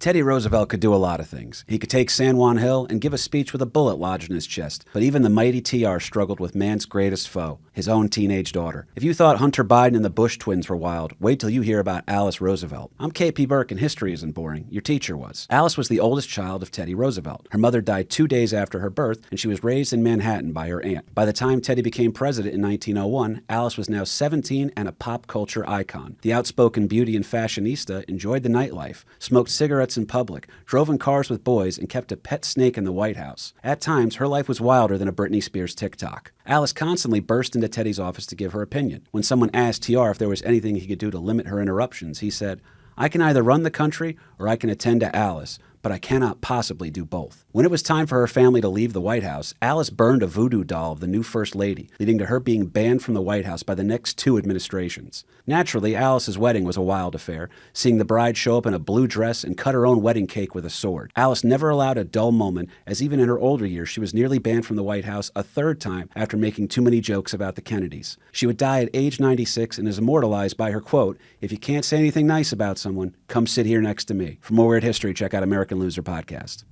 Teddy Roosevelt could do a lot of things. He could take San Juan Hill and give a speech with a bullet lodged in his chest. But even the mighty TR struggled with man's greatest foe, his own teenage daughter. If you thought Hunter Biden and the Bush twins were wild, wait till you hear about Alice Roosevelt. I'm Kp Burke and history isn't boring. Your teacher was. Alice was the oldest child of Teddy Roosevelt. Her mother died 2 days after her birth, and she was raised in Manhattan by her aunt. By the time Teddy became president in 1901, Alice was now 17 and a pop culture icon. The outspoken beauty and fashionista enjoyed the nightlife, smoked cigarettes in public, drove in cars with boys, and kept a pet snake in the White House. At times, her life was wilder than a Britney Spears TikTok. Alice constantly burst into Teddy's office to give her opinion. When someone asked TR if there was anything he could do to limit her interruptions, he said, "I can either run the country or I can attend to Alice, but I cannot possibly do both." When it was time for her family to leave the White House, Alice burned a voodoo doll of the new First Lady, leading to her being banned from the White House by the next 2 administrations. Naturally, Alice's wedding was a wild affair, seeing the bride show up in a blue dress and cut her own wedding cake with a sword. Alice never allowed a dull moment, as even in her older years, she was nearly banned from the White House a 3rd time after making too many jokes about the Kennedys. She would die at age 96 and is immortalized by her quote, "If you can't say anything nice about someone, come sit here next to me." For more weird history, check out American Loser Podcast.